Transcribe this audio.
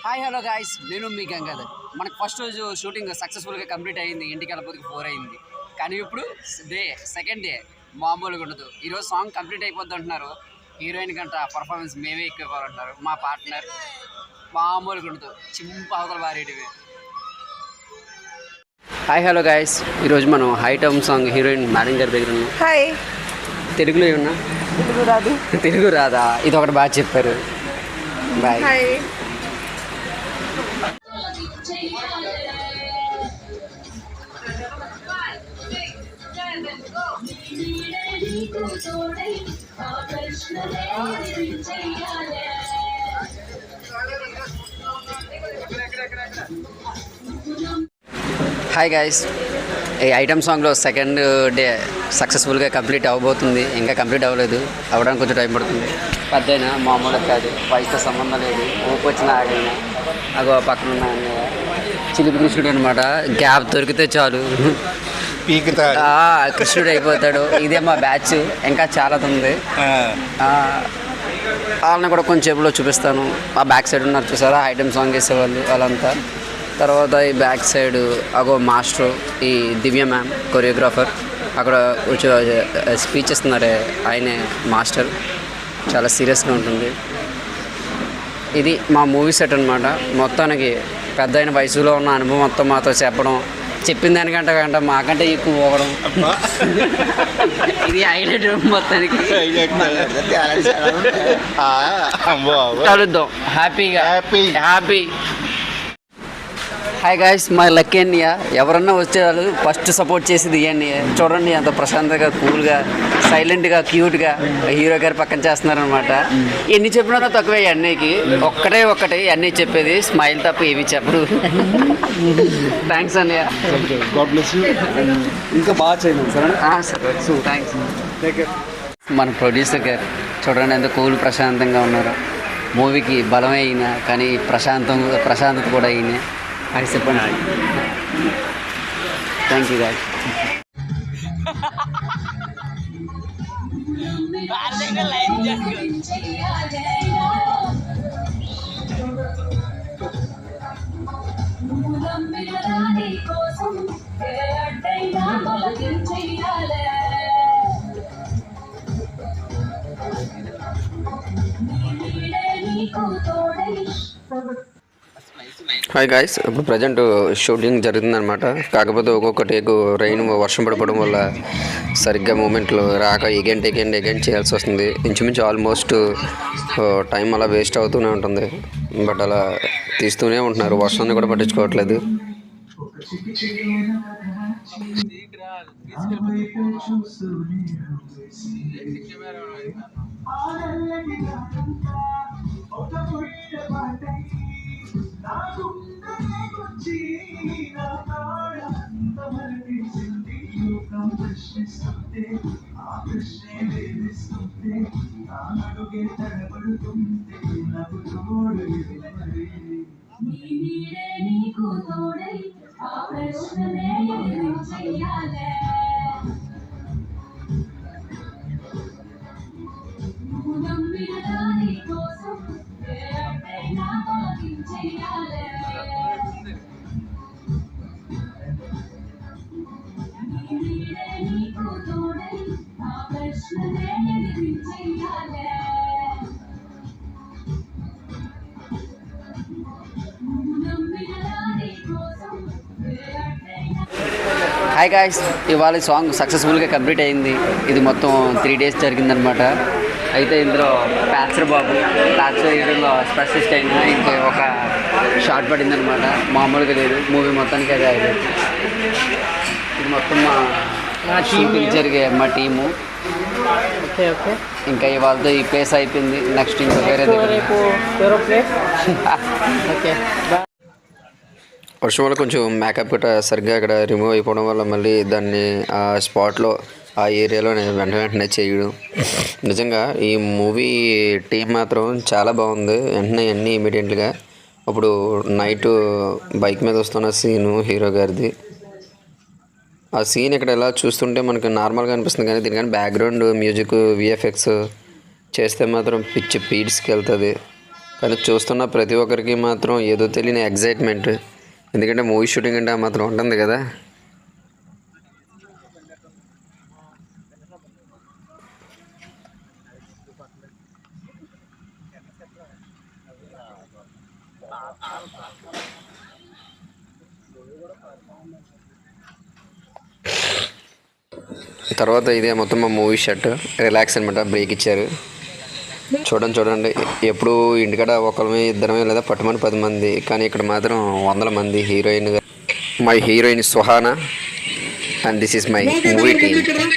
Hi hello guys, నేను మీ గంగాధర్. మనకు first రోజు షూటింగ్ సక్సెస్ఫుల్గా కంప్లీట్ అయ్యింది. ఇంటికి వెళ్ళిపోతే 4 అయింది. కానీ ఇప్పుడు సెకండ్ డే మామూలుగా ఉండదు. ఈరోజు సాంగ్ కంప్లీట్ అయిపోద్ది అంటున్నారు. హీరోయిన్ గంట పర్ఫార్మెన్స్ మేమే ఎక్కువ ఇవ్వాలంటున్నారు. మా పార్ట్నర్ మామూలుగా ఉండదు, చింప అవతల వారేటివి. హాయ్ హలో గాయ్స్, ఈరోజు మనం హైటమ్ సాంగ్ హీరోయిన్ మేడం గారి దగ్గర ఉన్నాం. హాయ్. తెలుగులో ఏమన్నా? తెలుగు రాదు. తెలుగు రాదా? ఇది ఒకటి బాగా చెప్పారు. బాయ్. హాయ్. హాయ్ గాయ్స్, ఈ ఐటమ్ సాంగ్లో సెకండ్ డే సక్సెస్ఫుల్గా కంప్లీట్ అవ్వబోతుంది. ఇంకా కంప్లీట్ అవ్వలేదు, అవ్వడానికి కొంచెం టైం పడుతుంది. పెద్దయినా మామూలుగా కాదు, వయసుతో సంబంధం లేదు. ఊపు వచ్చిన ఆగైనా అగో పక్కన ఉన్న చిలిపి కృష్ణుడు అనమాట. గ్యాప్ దొరికితే చాలు కృష్ణుడు అయిపోతాడు. ఇదే మా బ్యాచ్, ఇంకా చాలా ఉంది. వాళ్ళని కూడా కొంచెం సేపులో చూపిస్తాను. ఆ బ్యాక్ సైడ్ ఉన్నారు చూసారా, ఐటమ్ సాంగ్ వేసేవాళ్ళు వాళ్ళంతా. తర్వాత ఈ బ్యాక్ సైడ్ అగో మాస్టర్, ఈ దివ్య మ్యామ్ కొరియోగ్రాఫర్, అక్కడ స్పీచ్ ఇస్తున్నారే ఆయనే మాస్టర్. చాలా సీరియస్గా ఉంటుంది. ఇది మా మూవీ సెట్ అనమాట. మొత్తానికి పెద్ద అయిన వయసులో ఉన్న అనుభవం మొత్తం మాతో చెప్పడం, చెప్పిన దానికంటే గంట మాకంటే ఎక్కువ పోవడం. ఇది హైలైట్ మొత్తానికి. కలుద్దాం హ్యాపీగా. హ్యాపీ. హాయ్ గాయ్స్, మా లక్కీ అన్నయ్య. ఎవరన్నా వచ్చే వాళ్ళు ఫస్ట్ సపోర్ట్ చేసేది ఈ అన్నయ్య. చూడండి ఎంత ప్రశాంతంగా, కూల్గా, సైలెంట్గా, క్యూట్గా హీరో గారు పక్కన చేస్తున్నారనమాట. ఎన్ని చెప్పినా తక్కువే ఈ అన్నయ్యకి. ఒక్కటే అన్నయ్య చెప్పేది స్మైల్ తప్ప ఏవి చెప్పరు. థ్యాంక్స్ అన్నయ్య. ఇంకా బాగా చేయండి సరే. థ్యాంక్స్. మన ప్రొడ్యూసర్ గారు చూడండి ఎంత కూల్ ప్రశాంతంగా ఉన్నారు. మూవీకి బలమే అయినా కానీ ప్రశాంతత కూడా అయినా. అది చెప్పండి. Thank you guy. Hi guys, ఇప్పుడు ప్రజెంట్ షూటింగ్ జరుగుతుందనమాట. కాకపోతే ఒక్కొక్క టేకు వర్షం పడిపోవడం వల్ల సరిగ్గా మూమెంట్లు రాక ఎగైన్ చేయాల్సి వస్తుంది. ఇంచుమించు ఆల్మోస్ట్ టైం అలా వేస్ట్ అవుతూనే ఉంటుంది. బట్ అలా తీస్తూనే ఉంటున్నారు, వర్షాన్ని కూడా పట్టించుకోవట్లేదు. హాయ్ గాయ్స్, ఇవాళ సాంగ్ సక్సెస్ఫుల్గా కంప్లీట్ అయింది. ఇది మొత్తం 3 days జరిగిందనమాట. అయితే ఇందులో ప్యాచర్ హీరోలో స్పెషలిస్ట్ అయినా ఇంకా ఒక షార్ట్ పడిందనమాట. మామూలుగా లేదు, మూవీ మొత్తానికి అదే హైలైట్. ఇది మొత్తం మా షూటింగ్ జరిగే మా టీము. ఇంకా ఇవాళతో ఈ ప్లేస్ అయిపోయింది. నెక్స్ట్ ఇంకా వేరే వర్షం వల్ల కొంచెం మేకప్ గట్రా సరిగ్గా ఇక్కడ రిమూవ్ అయిపోవడం వల్ల మళ్ళీ దాన్ని ఆ స్పాట్లో ఆ ఏరియాలో వెంటనే చేయడం. నిజంగా ఈ మూవీ టీం మాత్రం చాలా బాగుంది. వెంటనే అన్నీ ఇమీడియట్గా. అప్పుడు నైట్ బైక్ మీద వస్తున్న సీను హీరో గారిది, ఆ సీన్ ఇక్కడ ఎలా చూస్తుంటే మనకు నార్మల్గా అనిపిస్తుంది, కానీ దీనికని బ్యాక్గ్రౌండ్ మ్యూజిక్ విఎఫ్ఎక్స్ చేస్తే మాత్రం పిచ్చి పీడ్స్కి వెళ్తుంది. కానీ చూస్తున్న ప్రతి ఒక్కరికి మాత్రం ఏదో తెలియని ఎగ్జైట్మెంట్. ఎందుకంటే మూవీ షూటింగ్ అంటే ఆ మాత్రం ఉంటుంది కదా. తర్వాత ఇదే మొత్తం మా మూవీ షర్ట్ రిలాక్స్ అనమాట, బ్రేక్ ఇచ్చారు. చూడండి ఎప్పుడు ఇంటికాడ ఒకరిమే ఇద్దరమే లేదా పట్టుమని 10 మంది, కానీ ఇక్కడ మాత్రం 100 మంది. Heroine my heroine Suhana and this is my movie team.